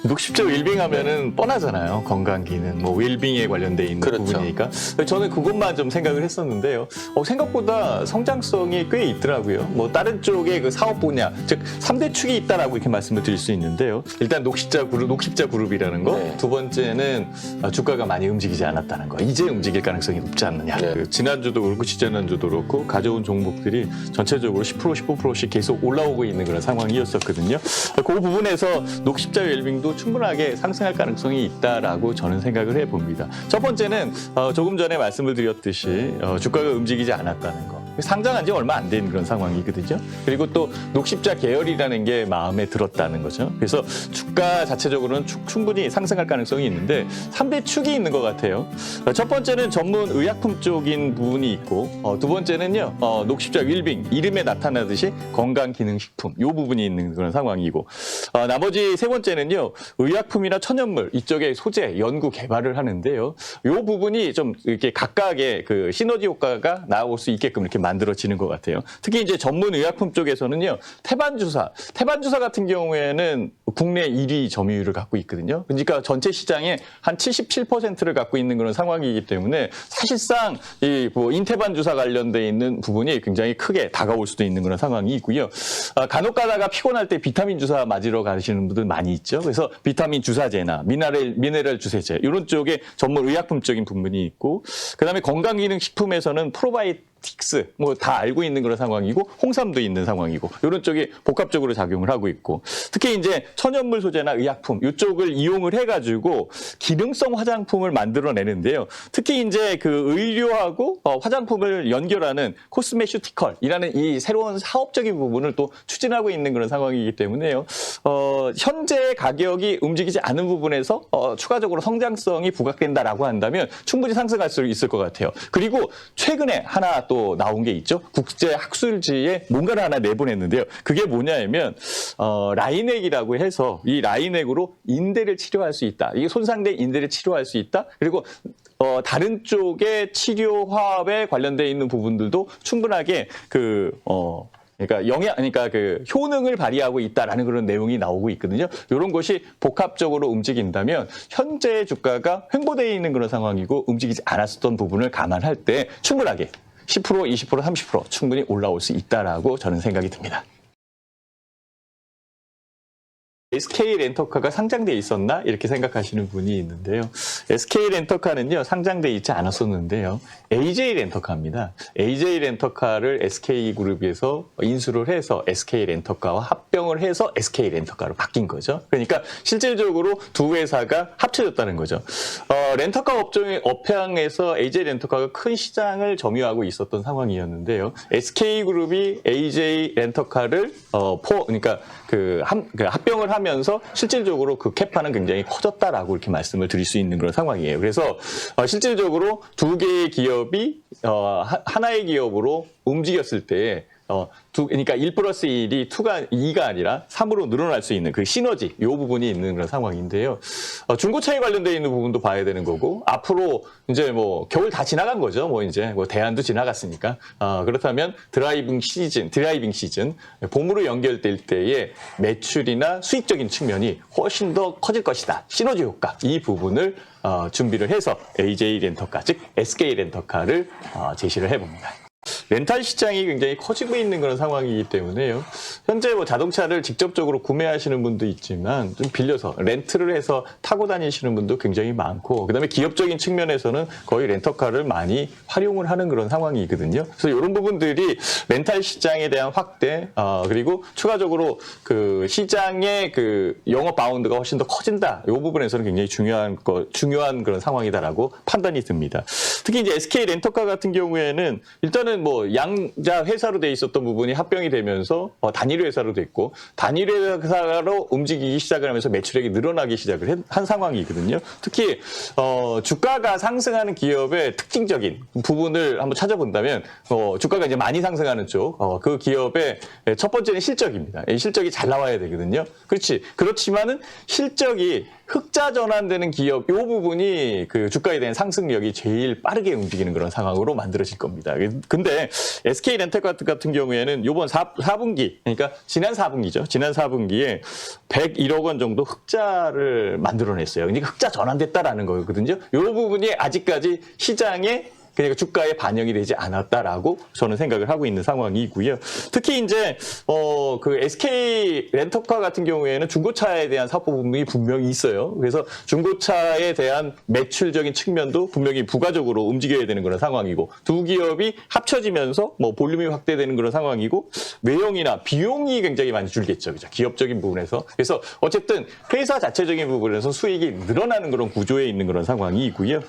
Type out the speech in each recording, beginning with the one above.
녹십자 웰빙 하면은 뻔하잖아요. 건강기능, 뭐 웰빙에 관련돼 있는 그렇죠. 부분이니까. 저는 그것만 좀 생각을 했었는데요. 생각보다 성장성이 꽤 있더라고요. 뭐 다른 쪽의 그 사업 분야, 즉 3대 축이 있다라고 이렇게 말씀을 드릴 수 있는데요. 일단 녹십자 그룹이라는 거. 네. 두 번째는 주가가 많이 움직이지 않았다는 거. 이제 움직일 가능성이 높지 않느냐. 네. 그 지난주도 그렇고 지지난주도 그렇고 가져온 종목들이 전체적으로 10%, 15%씩 계속 올라오고 있는 그런 상황이었었거든요. 그 부분에서 녹십자 웰빙도 충분하게 상승할 가능성이 있다라고 저는 생각을 해봅니다. 첫 번째는 조금 전에 말씀을 드렸듯이 주가가 움직이지 않았다는 거. 상장한 지 얼마 안 된 그런 상황이거든요. 그리고 또 녹십자 계열이라는 게 마음에 들었다는 거죠. 그래서 주가 자체적으로는 충분히 상승할 가능성이 있는데 3대 축이 있는 것 같아요. 첫 번째는 전문 의약품 쪽인 부분이 있고 두 번째는요 녹십자 웰빙 이름에 나타나듯이 건강기능식품 이 부분이 있는 그런 상황이고 나머지 세 번째는요 의약품이나 천연물 이쪽에 소재 연구 개발을 하는데요. 이 부분이 좀 이렇게 각각의 그 시너지 효과가 나올 수 있게끔 이렇게 만들어지는 것 같아요. 특히 이제 전문 의약품 쪽에서는요 태반주사 같은 경우에는 국내 1위 점유율을 갖고 있거든요. 그러니까 전체 시장의 한 77%를 갖고 있는 그런 상황이기 때문에 사실상 이 뭐 인태반 주사 관련돼 있는 부분이 굉장히 크게 다가올 수도 있는 그런 상황이 있고요. 간혹 가다가 피곤할 때 비타민 주사 맞으러 가시는 분들 많이 있죠. 그래서 비타민 주사제나 미네랄 주사제 이런 쪽에 전문 의약품적인 부분이 있고 그다음에 건강기능식품에서는 프로바이오틱스 뭐 다 알고 있는 그런 상황이고 홍삼도 있는 상황이고 이런 쪽이 복합적으로 작용을 하고 있고 특히 이제 천연물 소재나 의약품 이쪽을 이용을 해가지고 기능성 화장품을 만들어내는데요. 특히 이제 그 의료하고 화장품을 연결하는 코스메슈티컬이라는 이 새로운 사업적인 부분을 또 추진하고 있는 그런 상황이기 때문에요. 현재 가격이 움직이지 않은 부분에서 추가적으로 성장성이 부각된다라고 한다면 충분히 상승할 수 있을 것 같아요. 그리고 최근에 하나 또 나온 게 있죠. 국제 학술지에 뭔가를 하나 내보냈는데요. 그게 뭐냐면 라이넥이라고 해서 이 라이넥으로 인대를 치료할 수 있다. 이게 손상된 인대를 치료할 수 있다. 그리고 다른 쪽의 치료 화합에 관련돼 있는 부분들도 충분하게 그러니까 그 효능을 발휘하고 있다라는 그런 내용이 나오고 있거든요. 이런 것이 복합적으로 움직인다면 현재 주가가 횡보되어 있는 그런 상황이고 움직이지 않았었던 부분을 감안할 때 충분하게 10%, 20%, 30% 충분히 올라올 수 있다라고 저는 생각이 듭니다. SK 렌터카가 상장돼 있었나 이렇게 생각하시는 분이 있는데요. SK 렌터카는요 상장돼 있지 않았었는데요. AJ 렌터카입니다. AJ 렌터카를 SK 그룹에서 인수를 해서 SK 렌터카와 합병을 해서 SK 렌터카로 바뀐 거죠. 그러니까 실질적으로 두 회사가 합쳐졌다는 거죠. 렌터카 업향에서 AJ 렌터카가 큰 시장을 점유하고 있었던 상황이었는데요. SK 그룹이 AJ 렌터카를 그러니까 합병을 하면서 실질적으로 그 캐파는 굉장히 커졌다라고 이렇게 말씀을 드릴 수 있는 그런 상황이에요. 그래서 실질적으로 두 개의 기업이 하나의 기업으로 움직였을 때 그러니까 1+1이 2가 아니라 3으로 늘어날 수 있는 그 시너지 이 부분이 있는 그런 상황인데요. 중고차에 관련되어 있는 부분도 봐야 되는 거고 앞으로 이제 뭐 겨울 다 지나간 거죠. 뭐 이제 뭐 대안도 지나갔으니까 그렇다면 드라이빙 시즌 봄으로 연결될 때의 매출이나 수익적인 측면이 훨씬 더 커질 것이다. 시너지 효과 이 부분을 준비를 해서 AJ 렌터카 즉 SK 렌터카를 제시를 해봅니다. 렌탈 시장이 굉장히 커지고 있는 그런 상황이기 때문에요. 현재 뭐 자동차를 직접적으로 구매하시는 분도 있지만 좀 빌려서 렌트를 해서 타고 다니시는 분도 굉장히 많고 그다음에 기업적인 측면에서는 거의 렌터카를 많이 활용을 하는 그런 상황이거든요. 그래서 이런 부분들이 렌탈 시장에 대한 확대 그리고 추가적으로 그 시장의 그 영업 바운드가 훨씬 더 커진다. 이 부분에서는 굉장히 중요한 그런 상황이다라고 판단이 듭니다. 특히 이제 SK 렌터카 같은 경우에는 일단은 뭐 양자 회사로 돼 있었던 부분이 합병이 되면서 단일 회사로 됐고 단일 회사로 움직이기 시작을 하면서 매출액이 늘어나기 시작을 한 상황이거든요. 특히 주가가 상승하는 기업의 특징적인 부분을 한번 찾아본다면 주가가 이제 많이 상승하는 쪽 그 기업의 첫 번째는 실적입니다. 이 실적이 잘 나와야 되거든요. 그렇지만은 실적이 흑자 전환되는 기업 이 부분이 그 주가에 대한 상승력이 제일 빠르게 움직이는 그런 상황으로 만들어질 겁니다. 근데 SK 렌터카 같은 경우에는 이번 4분기 그러니까 지난 4분기죠. 지난 4분기에 101억 원 정도 흑자를 만들어냈어요. 그러니까 흑자 전환됐다라는 거거든요. 이 부분이 아직까지 시장에 그러니까 주가에 반영이 되지 않았다라고 저는 생각을 하고 있는 상황이고요. 특히 이제 그 SK 렌터카 같은 경우에는 중고차에 대한 사업 부분이 분명히 있어요. 그래서 중고차에 대한 매출적인 측면도 분명히 부가적으로 움직여야 되는 그런 상황이고 두 기업이 합쳐지면서 뭐 볼륨이 확대되는 그런 상황이고 외형이나 비용이 굉장히 많이 줄겠죠. 그죠? 기업적인 부분에서. 그래서 어쨌든 회사 자체적인 부분에서 수익이 늘어나는 그런 구조에 있는 그런 상황이고요.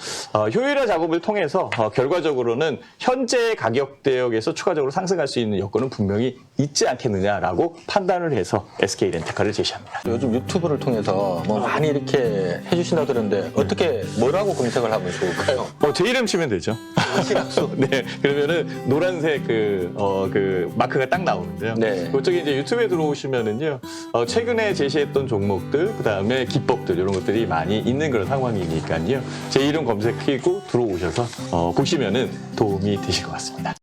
효율화 작업을 통해서 결과적으로는 현재 가격 대역에서 추가적으로 상승할 수 있는 여건은 분명히 있지 않겠느냐라고 판단을 해서 SK 렌터카를 제시합니다. 요즘 유튜브를 통해서 뭐 많이 이렇게 해주신다 그러는데 어떻게 뭐라고 검색을 하면 좋을까요? 제 이름 치면 되죠. 시각수. 네, 그러면은 노란색 그 마크가 딱 나오는데요. 네. 그쪽에 이제 유튜브에 들어오시면은요, 최근에 제시했던 종목들, 그 다음에 기법들 이런 것들이 많이 있는 그런 상황이니까요. 제 이름 검색하고 들어오셔서 보시면은 도움이 되실 것 같습니다.